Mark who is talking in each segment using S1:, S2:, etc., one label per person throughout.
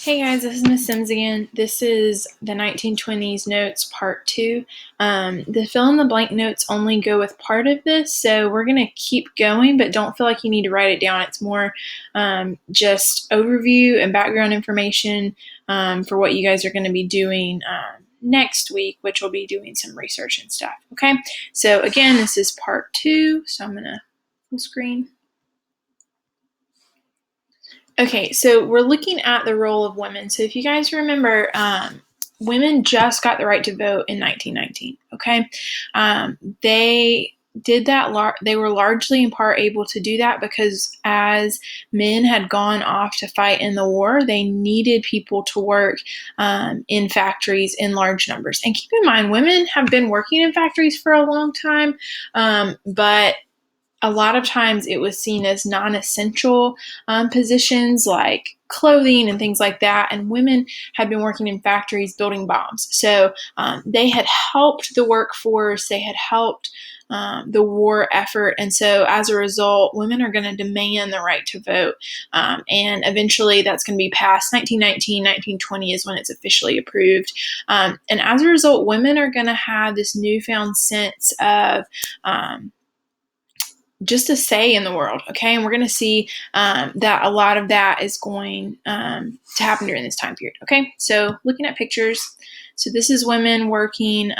S1: Hey guys, this is Miss Sims again. This is the 1920s notes part 2. The fill in the blank notes only go with part of this, so we're going to keep going, but don't feel like you need to write it down. It's more just overview and background information for what you guys are going to be doing next week, which will be doing some research and stuff. Okay, so again, this is part 2, so I'm going to full screen. Okay, so we're looking at the role of women. So if you guys remember, women just got the right to vote in 1919. Okay, they did that. They were largely in part able to do that because as men had gone off to fight in the war, they needed people to work in factories in large numbers. And keep in mind, women have been working in factories for a long time, but a lot of times it was seen as non-essential positions like clothing and things like that, and women had been working in factories building bombs. So they had helped the workforce, they had helped the war effort, and so as a result, women are going to demand the right to vote, and eventually that's going to be passed. 1919, 1920 is when it's officially approved, and as a result, women are going to have this newfound sense of just a say in the world, okay? And we're going to see that a lot of that is going to happen during this time period, okay? So looking at pictures, so this is women working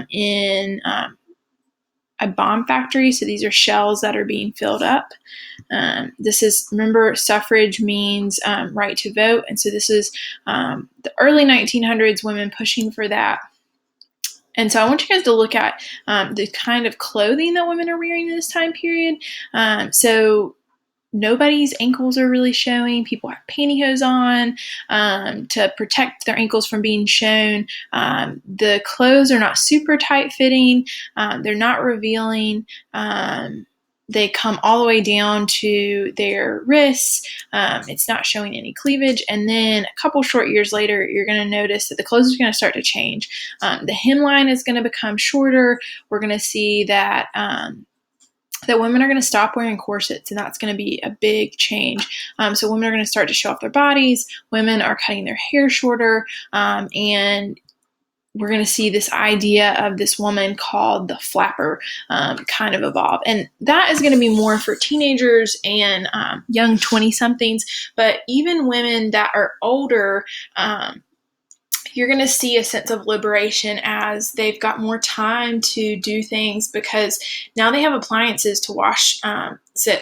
S1: in a bomb factory. So these are shells that are being filled up. This is, remember, suffrage means right to vote. And so this is the early 1900s, women pushing for that. And so I want you guys to look at the kind of clothing that women are wearing in this time period. So nobody's ankles are really showing. People have pantyhose on to protect their ankles from being shown. The clothes are not super tight fitting. They're not revealing. They come all the way down to their wrists. It's not showing any cleavage. And then a couple short years later, you're going to notice that the clothes are going to start to change. The hemline is going to become shorter. We're going to see that that women are going to stop wearing corsets, and that's going to be a big change. So women are going to start to show off their bodies. Women are cutting their hair shorter, and we're going to see this idea of this woman called the flapper kind of evolve. And that is going to be more for teenagers and young 20-somethings. But even women that are older, you're going to see a sense of liberation as they've got more time to do things because now they have appliances to wash,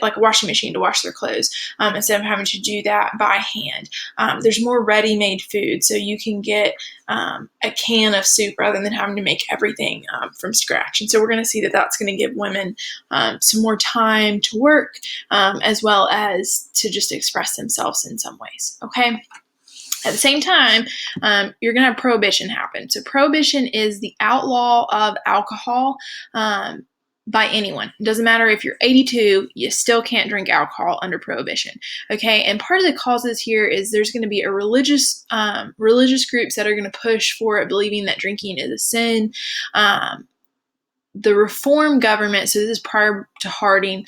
S1: like a washing machine to wash their clothes instead of having to do that by hand. There's more ready-made food, so you can get a can of soup rather than having to make everything from scratch. And so we're going to see that that's going to give women some more time to work as well as to just express themselves in some ways, okay? At the same time, you're going to have prohibition happen. So prohibition is the outlaw of alcohol by anyone. It doesn't matter if you're 82, you still can't drink alcohol under prohibition. Okay, and part of the causes here is there's going to be a religious groups that are going to push for it, believing that drinking is a sin. The reform government, so this is prior to Harding,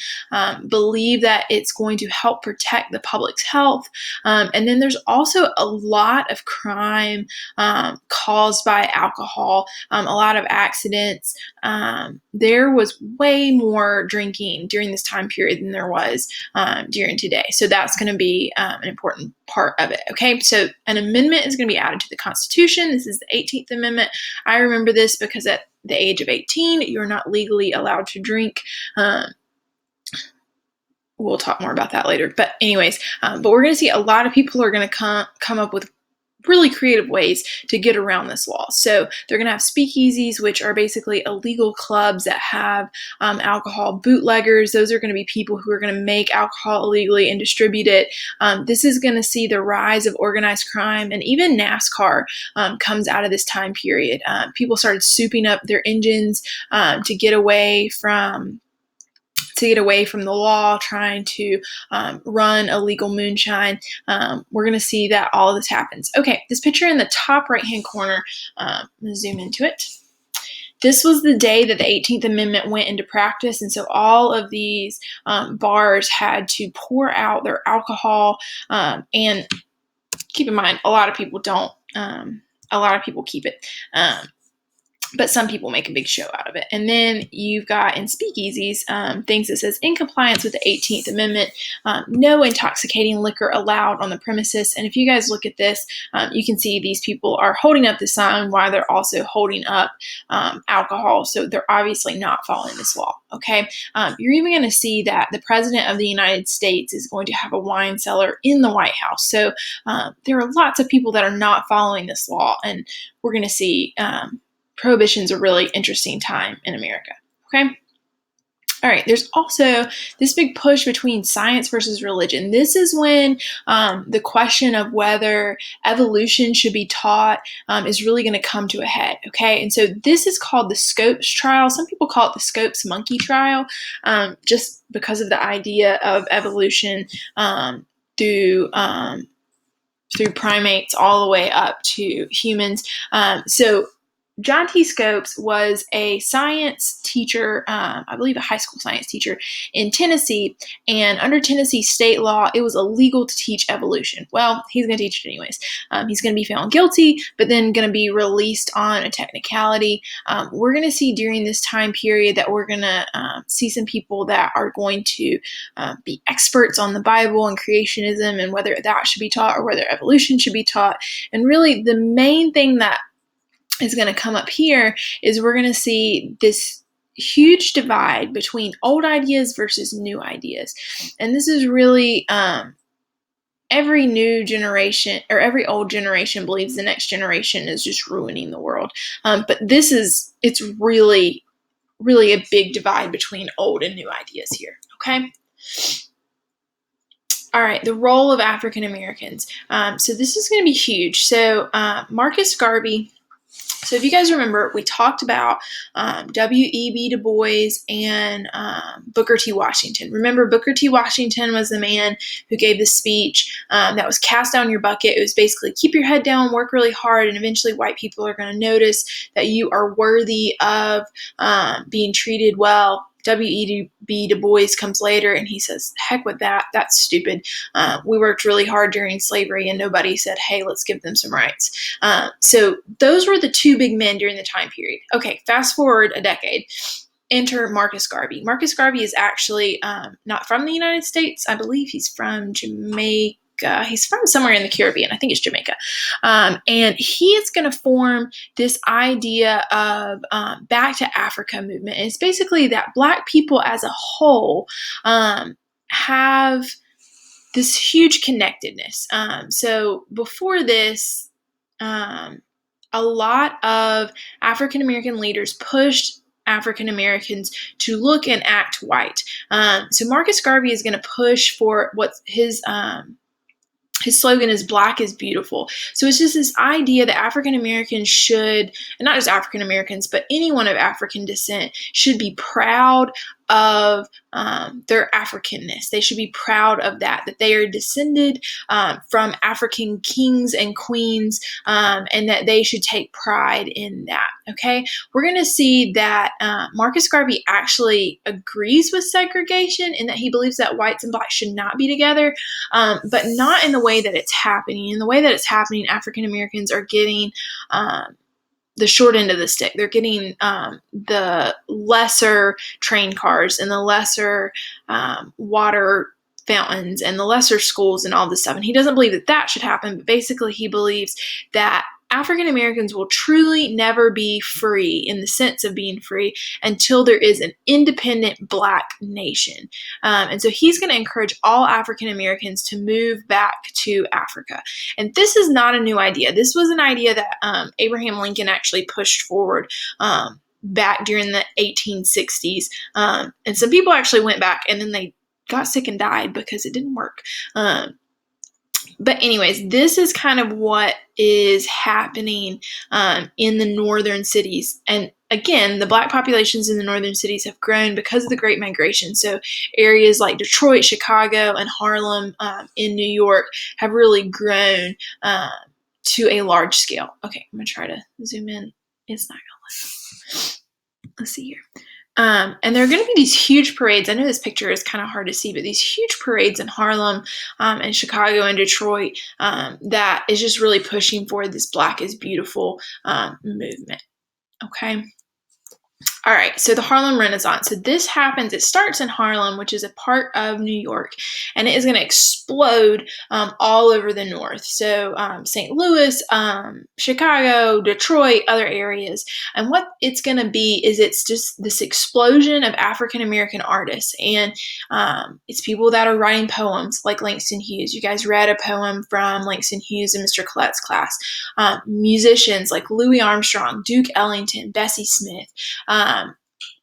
S1: believe that it's going to help protect the public's health. And then there's also a lot of crime caused by alcohol, a lot of accidents. There was way more drinking during this time period than there was during today. So that's going to be an important part of it. Okay, so an amendment is going to be added to the Constitution. This is the 18th Amendment. I remember this because at the age of 18, you're not legally allowed to drink. We'll talk more about that later. But anyways, but we're going to see a lot of people are going to come up with really creative ways to get around this law. So they're going to have speakeasies, which are basically illegal clubs that have alcohol. Bootleggers, those are going to be people who are going to make alcohol illegally and distribute it. This is going to see the rise of organized crime, and even NASCAR comes out of this time period. People started souping up their engines to get away from the law, trying to run illegal moonshine. We're going to see that all of this happens. Okay, this picture in the top right-hand corner, I'm going to zoom into it. This was the day that the 18th Amendment went into practice, and so all of these bars had to pour out their alcohol and keep in mind, a lot of people don't. A lot of people keep it. But some people make a big show out of it. And then you've got in speakeasies things that says, in compliance with the 18th Amendment, no intoxicating liquor allowed on the premises. And if you guys look at this, you can see these people are holding up the sign while they're also holding up alcohol. So they're obviously not following this law. Okay. You're even going to see that the President of the United States is going to have a wine cellar in the White House. So there are lots of people that are not following this law. And we're going to see Prohibition's a really interesting time in America. Okay. All right. There's also this big push between science versus religion. This is when the question of whether evolution should be taught is really going to come to a head. Okay. And so this is called the Scopes trial. Some people call it the Scopes monkey trial, just because of the idea of evolution through primates all the way up to humans. So John T. Scopes was a science teacher, I believe a high school science teacher in Tennessee, and under Tennessee state law, it was illegal to teach evolution. Well, he's going to teach it anyways. He's going to be found guilty, but then going to be released on a technicality. We're going to see during this time period that we're going to see some people that are going to be experts on the Bible and creationism and whether that should be taught or whether evolution should be taught. And really the main thing that is going to come up here is we're going to see this huge divide between old ideas versus new ideas. And this is really every new generation or every old generation believes the next generation is just ruining the world. But it's really, really a big divide between old and new ideas here. Okay. All right, the role of African Americans. So this is going to be huge. So Marcus Garvey. So if you guys remember, we talked about W.E.B. Du Bois and Booker T. Washington. Remember, Booker T. Washington was the man who gave the speech that was cast down your bucket. It was basically keep your head down, work really hard, and eventually white people are going to notice that you are worthy of being treated well. W.E.B. Du Bois comes later and he says, heck with that. That's stupid. We worked really hard during slavery and nobody said, hey, let's give them some rights. So those were the two big men during the time period. Okay, fast forward a decade. Enter Marcus Garvey. Marcus Garvey is actually not from the United States. I believe he's from Jamaica. He's from somewhere in the Caribbean. I think it's Jamaica. And he is going to form this idea of Back to Africa movement. And it's basically that Black people as a whole have this huge connectedness. So before this, a lot of African American leaders pushed African Americans to look and act white. So Marcus Garvey is going to push for what his slogan is Black is beautiful. So it's just this idea that African Americans should, and not just African Americans, but anyone of African descent should be proud of their Africanness. They should be proud of that they are descended from African kings and queens, and that they should take pride in that. Okay, we're going to see that Marcus Garvey actually agrees with segregation in that he believes that whites and blacks should not be together, but not in the way that it's happening. In the way that it's happening, African Americans are getting the short end of the stick. They're getting the lesser train cars and the lesser water fountains and the lesser schools and all this stuff. And he doesn't believe that that should happen, but basically he believes that African Americans will truly never be free in the sense of being free until there is an independent Black nation. And so he's going to encourage all African Americans to move back to Africa. And this is not a new idea. This was an idea that Abraham Lincoln actually pushed forward back during the 1860s. And some people actually went back and then they got sick and died because it didn't work. But anyways, this is kind of what is happening in the northern cities. And again, the Black populations in the northern cities have grown because of the Great Migration. So areas like Detroit, Chicago, and Harlem in New York have really grown to a large scale. Okay, I'm going to try to zoom in. It's not going to let me. Let's see here. And there are going to be these huge parades. I know this picture is kind of hard to see, but these huge parades in Harlem and Chicago and Detroit that is just really pushing for this Black is Beautiful movement. Okay. All right, so the Harlem Renaissance. So this happens, it starts in Harlem, which is a part of New York, and it is going to explode all over the North. So St. Louis, Chicago, Detroit, other areas. And what it's going to be is it's just this explosion of African American artists. And it's people that are writing poems like Langston Hughes. You guys read a poem from Langston Hughes in Mr. Collette's class. Musicians like Louis Armstrong, Duke Ellington, Bessie Smith.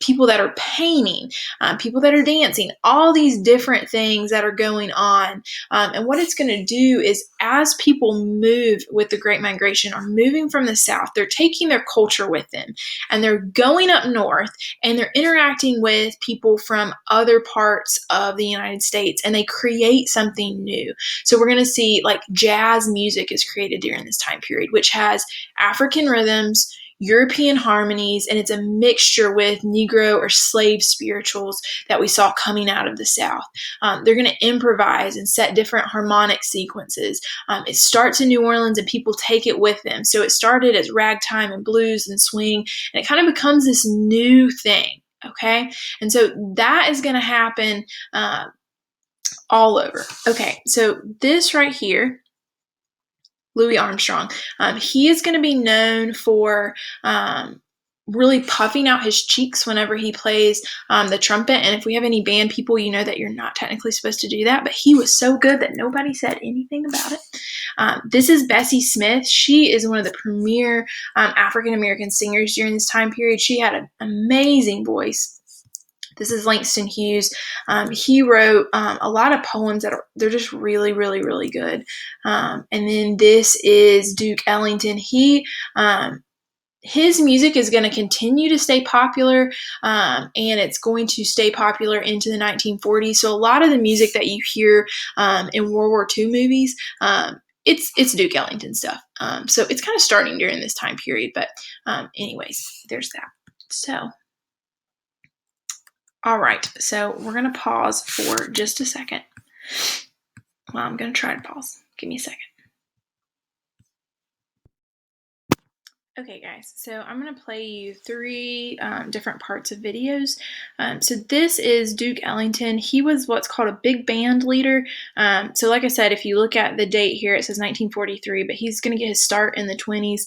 S1: People that are painting, people that are dancing, all these different things that are going on. And what it's going to do is as people move with the Great Migration or moving from the South, they're taking their culture with them and they're going up north and they're interacting with people from other parts of the United States and they create something new. So we're going to see like jazz music is created during this time period, which has African rhythms, European harmonies, and it's a mixture with Negro or slave spirituals that we saw coming out of the South. They're going to improvise and set different harmonic sequences. It starts in New Orleans and people take it with them. So it started as ragtime and blues and swing, and it kind of becomes this new thing. Okay, and so that is going to happen all over. Okay, so this right here, Louis Armstrong. He is going to be known for really puffing out his cheeks whenever he plays the trumpet. And if we have any band people, you know that you're not technically supposed to do that, but he was so good that nobody said anything about it. This is Bessie Smith. She is one of the premier African-American singers during this time period. She had an amazing voice. This is Langston Hughes. He wrote a lot of poems they're just really, really, really good. And then this is Duke Ellington. His music is going to continue to stay popular, and it's going to stay popular into the 1940s. So a lot of the music that you hear in World War II movies, it's Duke Ellington stuff. So it's kind of starting during this time period. But anyways, there's that. So. All right, so we're going to pause for just a second. Well, I'm going to try to pause. Give me a second. Okay, guys, so I'm going to play you three different parts of videos. So this is Duke Ellington. He was what's called a big band leader. So like I said, if you look at the date here, it says 1943, but he's going to get his start in the 20s,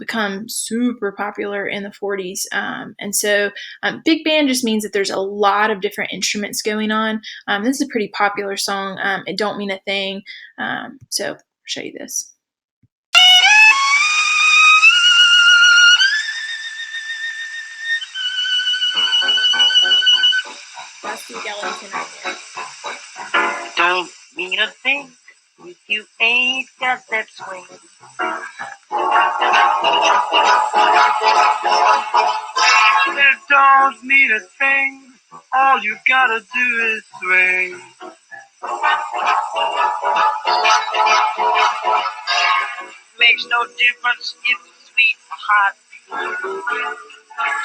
S1: become super popular in the 40s. And so big band just means that there's a lot of different instruments going on. This is a pretty popular song. It don't mean a thing. So I'll show you this. That's Duke Ellington right there.
S2: Don't mean a thing if you ain't got that swing. It don't mean a thing. All you gotta do is swing. Makes no difference if it's sweet or hot.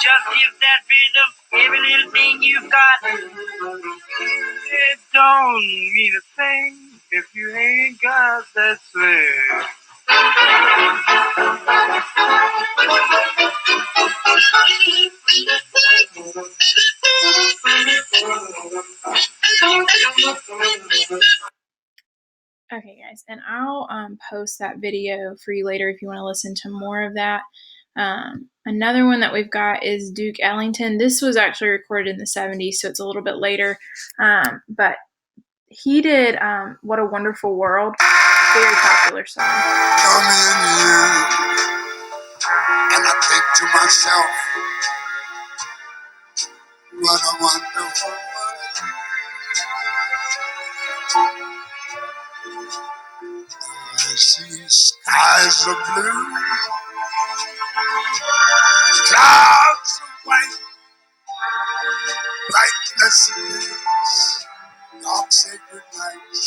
S2: Just give that rhythm every little thing you've got. It don't mean a thing if you ain't got that swing.
S1: Okay, guys, and I'll post that video for you later if you want to listen to more of that. Another one that we've got is Duke Ellington. This was actually recorded in the 70s, so it's a little bit later. But he did What a Wonderful World. Very popular song.
S3: Come in you, and I think to myself, what a wonderful world. I see skies of blue, clouds of white, bright blessed days, dark sacred nights,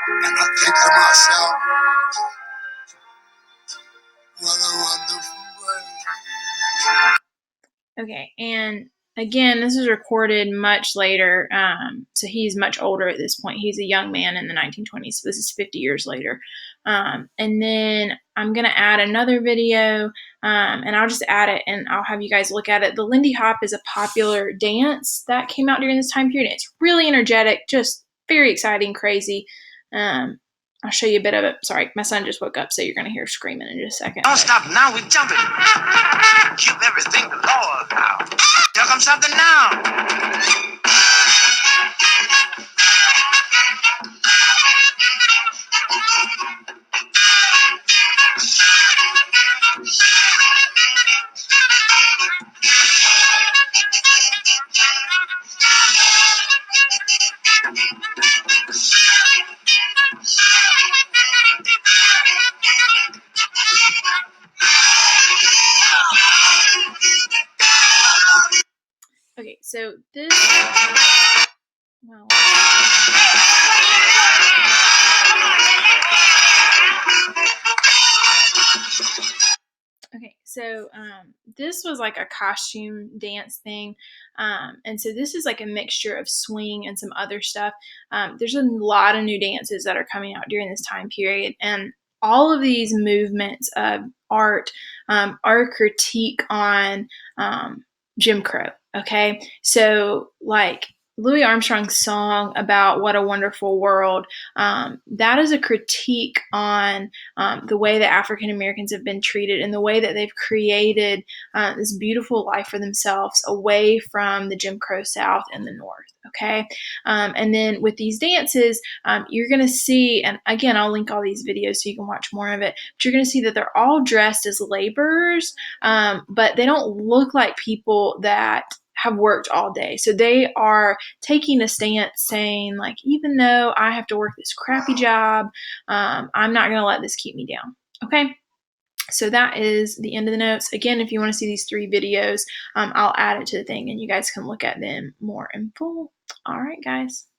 S3: and I think to myself, what a wonderful world.
S1: Okay, and Again, this was recorded much later, so he's much older at this point. He's a young man in the 1920s, so this is 50 years later. And then I'm going to add another video, and I'll just add it, and I'll have you guys look at it. The Lindy Hop is a popular dance that came out during this time period. It's really energetic, just very exciting, crazy. I'll show you a bit of it. Sorry, my son just woke up, so you're going to hear screaming in just a second.
S3: Don't stop now, we're jumping. Give everything the Lord now. Here comes something now.
S1: Okay, so this, well, okay, so this was like a costume dance thing. And so this is like a mixture of swing and some other stuff. There's a lot of new dances that are coming out during this time period. And all of these movements of art are a critique on Jim Crow. Okay. So, like, Louis Armstrong's song about What a Wonderful World, that is a critique on the way that African Americans have been treated and the way that they've created this beautiful life for themselves away from the Jim Crow South and the North. Okay. And then with these dances, you're going to see, and again, I'll link all these videos so you can watch more of it, but you're going to see that they're all dressed as laborers, but they don't look like people that have worked all day. So they are taking a stance saying, like, even though I have to work this crappy job, I'm not going to let this keep me down. Okay. So that is the end of the notes. Again, if you want to see these 3 videos, I'll add it to the thing and you guys can look at them more in full. All right, guys.